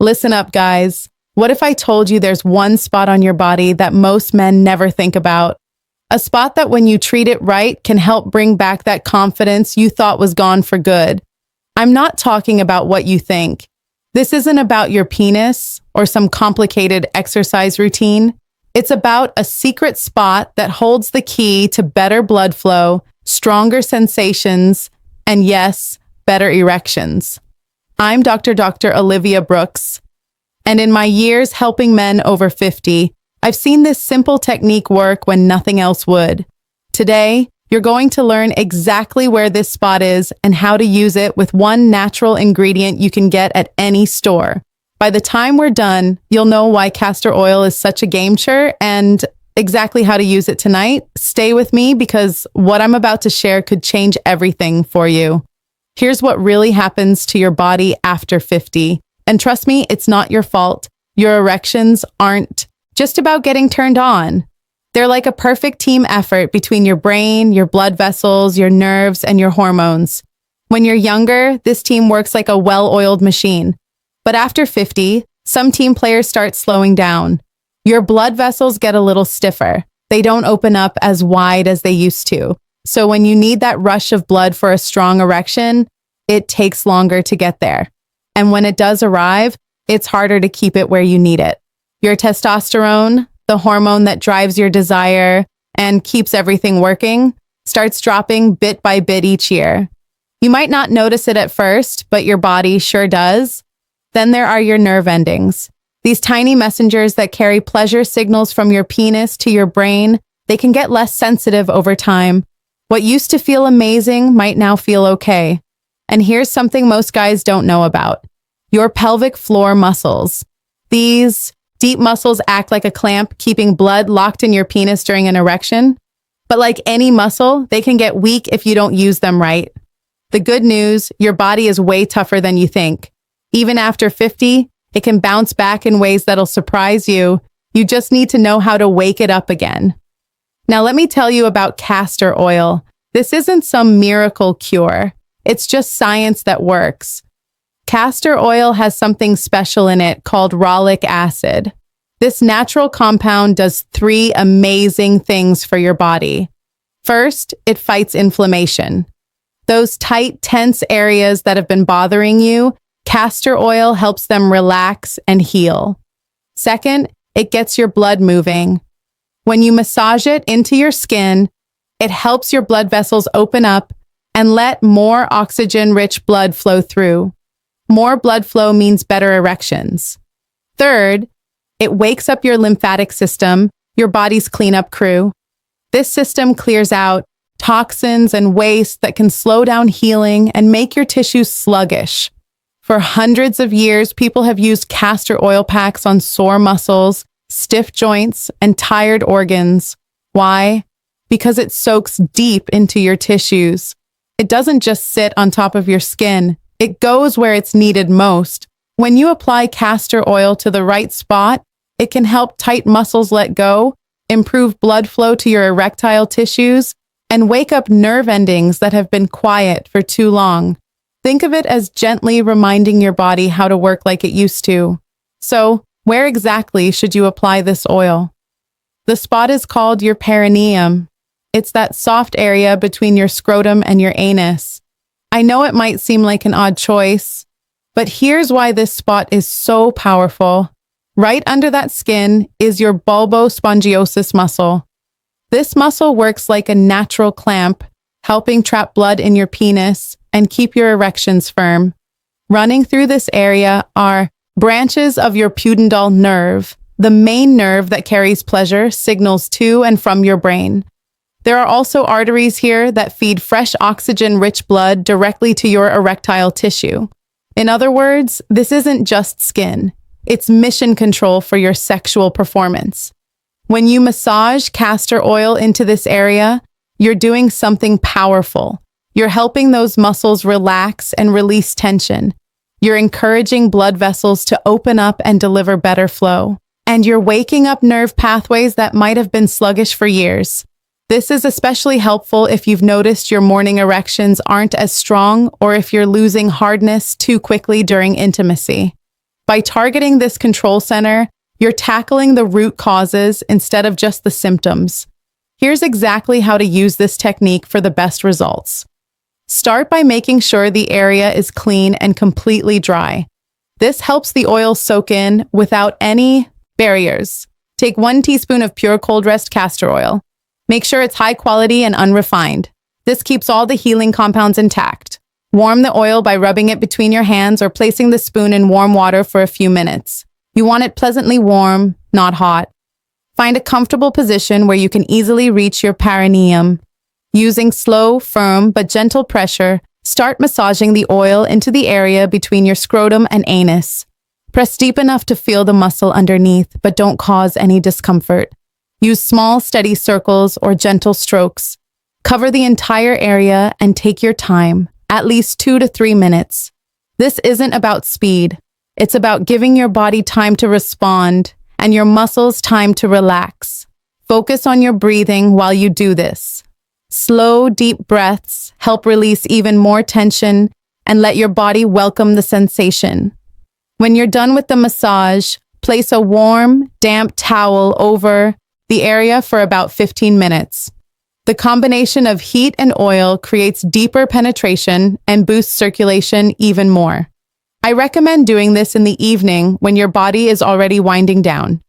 Listen up, guys. What if I told you there's one spot on your body that most men never think about? A spot that when you treat it right can help bring back that confidence you thought was gone for good. I'm not talking about what you think. This isn't about your penis or some complicated exercise routine. It's about a secret spot that holds the key to better blood flow, stronger sensations, and yes, better erections. I'm Dr. Olivia Brooks, and in my years helping men over 50, I've seen this simple technique work when nothing else would. Today, you're going to learn exactly where this spot is and how to use it with one natural ingredient you can get at any store. By the time we're done, you'll know why castor oil is such a game changer and exactly how to use it tonight. Stay with me because what I'm about to share could change everything for you. Here's what really happens to your body after 50. And trust me, it's not your fault. Your erections aren't just about getting turned on. They're like a perfect team effort between your brain, your blood vessels, your nerves, and your hormones. When you're younger, this team works like a well-oiled machine. But after 50, some team players start slowing down. Your blood vessels get a little stiffer. They don't open up as wide as they used to. So when you need that rush of blood for a strong erection, it takes longer to get there. And when it does arrive, it's harder to keep it where you need it. Your testosterone, the hormone that drives your desire and keeps everything working, starts dropping bit by bit each year. You might not notice it at first, but your body sure does. Then there are your nerve endings. These tiny messengers that carry pleasure signals from your penis to your brain, they can get less sensitive over time. What used to feel amazing might now feel okay. And here's something most guys don't know about. Your pelvic floor muscles. These deep muscles act like a clamp, keeping blood locked in your penis during an erection. But like any muscle, they can get weak if you don't use them right. The good news, your body is way tougher than you think. Even after 50, it can bounce back in ways that'll surprise you. You just need to know how to wake it up again. Now let me tell you about castor oil. This isn't some miracle cure. It's just science that works. Castor oil has something special in it called ralic acid. This natural compound does 3 amazing things for your body. First, it fights inflammation. Those tight, tense areas that have been bothering you, castor oil helps them relax and heal. Second, it gets your blood moving. When you massage it into your skin, it helps your blood vessels open up and let more oxygen-rich blood flow through. More blood flow means better erections. Third, it wakes up your lymphatic system, your body's cleanup crew. This system clears out toxins and waste that can slow down healing and make your tissues sluggish. For hundreds of years, people have used castor oil packs on sore muscles, stiff joints, and tired organs. Why? Because it soaks deep into your tissues. It doesn't just sit on top of your skin. It goes where it's needed most. When you apply castor oil to the right spot, it can help tight muscles let go, improve blood flow to your erectile tissues, and wake up nerve endings that have been quiet for too long. Think of it as gently reminding your body how to work like it used to. So, where exactly should you apply this oil? The spot is called your perineum. It's that soft area between your scrotum and your anus. I know it might seem like an odd choice, but here's why this spot is so powerful. Right under that skin is your bulbospongiosus muscle. This muscle works like a natural clamp, helping trap blood in your penis and keep your erections firm. Running through this area are branches of your pudendal nerve, the main nerve that carries pleasure signals to and from your brain. There are also arteries here that feed fresh oxygen-rich blood directly to your erectile tissue. In other words, this isn't just skin. It's mission control for your sexual performance. When you massage castor oil into this area, you're doing something powerful. You're helping those muscles relax and release tension. You're encouraging blood vessels to open up and deliver better flow. And you're waking up nerve pathways that might have been sluggish for years. This is especially helpful if you've noticed your morning erections aren't as strong or if you're losing hardness too quickly during intimacy. By targeting this control center, you're tackling the root causes instead of just the symptoms. Here's exactly how to use this technique for the best results. Start by making sure the area is clean and completely dry. This helps the oil soak in without any barriers. Take 1 teaspoon of pure cold-pressed castor oil. Make sure it's high quality and unrefined. This keeps all the healing compounds intact. Warm the oil by rubbing it between your hands or placing the spoon in warm water for a few minutes. You want it pleasantly warm, not hot. Find a comfortable position where you can easily reach your perineum. Using slow, firm, but gentle pressure, start massaging the oil into the area between your scrotum and anus. Press deep enough to feel the muscle underneath, but don't cause any discomfort. Use small, steady circles or gentle strokes. Cover the entire area and take your time, at least 2 to 3 minutes. This isn't about speed. It's about giving your body time to respond and your muscles time to relax. Focus on your breathing while you do this. Slow, deep breaths help release even more tension and let your body welcome the sensation. When you're done with the massage, place a warm, damp towel over the area for about 15 minutes. The combination of heat and oil creates deeper penetration and boosts circulation even more. I recommend doing this in the evening when your body is already winding down.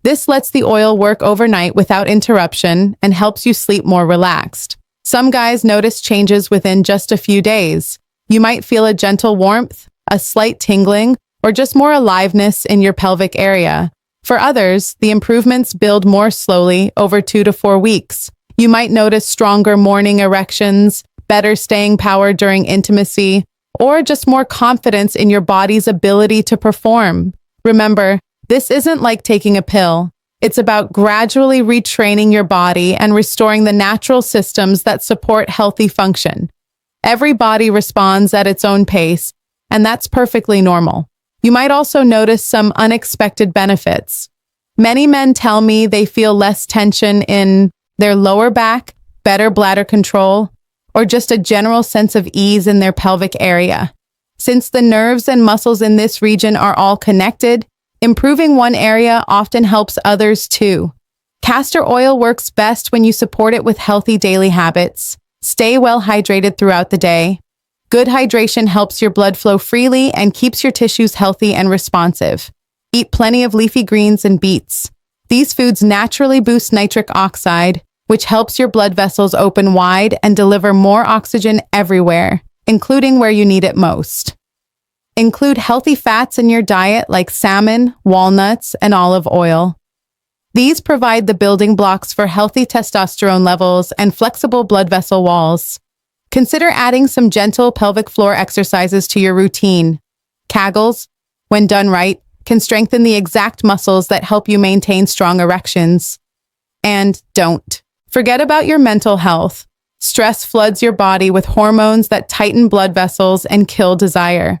This lets the oil work overnight without interruption and helps you sleep more relaxed. Some guys notice changes within just a few days. You might feel a gentle warmth, a slight tingling, or just more aliveness in your pelvic area. For others, the improvements build more slowly over 2 to 4 weeks. You might notice stronger morning erections, better staying power during intimacy, or just more confidence in your body's ability to perform. Remember, this isn't like taking a pill. It's about gradually retraining your body and restoring the natural systems that support healthy function. Every body responds at its own pace, and that's perfectly normal. You might also notice some unexpected benefits. Many men tell me they feel less tension in their lower back, better bladder control, or just a general sense of ease in their pelvic area. Since the nerves and muscles in this region are all connected, improving one area often helps others too. Castor oil works best when you support it with healthy daily habits. Stay well hydrated throughout the day. Good hydration helps your blood flow freely and keeps your tissues healthy and responsive. Eat plenty of leafy greens and beets. These foods naturally boost nitric oxide, which helps your blood vessels open wide and deliver more oxygen everywhere, including where you need it most. Include healthy fats in your diet like salmon, walnuts, and olive oil. These provide the building blocks for healthy testosterone levels and flexible blood vessel walls. Consider adding some gentle pelvic floor exercises to your routine. Kegels, when done right, can strengthen the exact muscles that help you maintain strong erections. And don't forget about your mental health. Stress floods your body with hormones that tighten blood vessels and kill desire.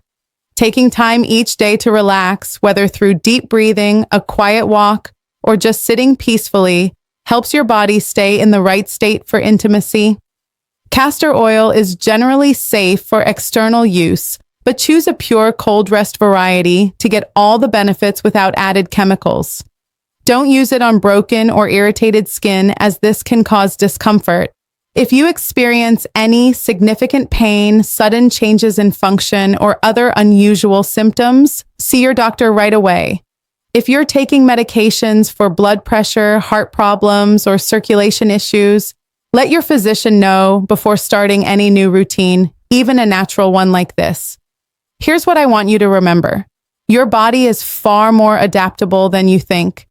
Taking time each day to relax, whether through deep breathing, a quiet walk, or just sitting peacefully, helps your body stay in the right state for intimacy. Castor oil is generally safe for external use, but choose a pure cold rest variety to get all the benefits without added chemicals. Don't use it on broken or irritated skin, as this can cause discomfort. If you experience any significant pain, sudden changes in function, or other unusual symptoms, see your doctor right away. If you're taking medications for blood pressure, heart problems, or circulation issues, let your physician know before starting any new routine, even a natural one like this. Here's what I want you to remember. Your body is far more adaptable than you think.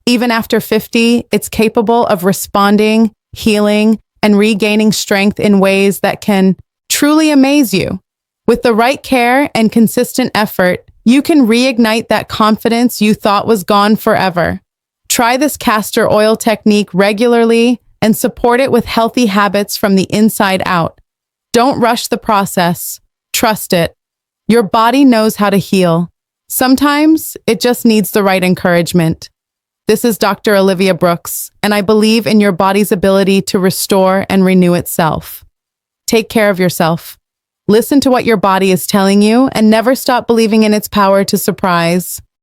Even after 50, it's capable of responding, healing, and regaining strength in ways that can truly amaze you. With the right care and consistent effort, you can reignite that confidence you thought was gone forever. Try this castor oil technique regularly and support it with healthy habits from the inside out. Don't rush the process. Trust it. Your body knows how to heal. Sometimes it just needs the right encouragement. This is Dr. Olivia Brooks, and I believe in your body's ability to restore and renew itself. Take care of yourself. Listen to what your body is telling you and never stop believing in its power to surprise.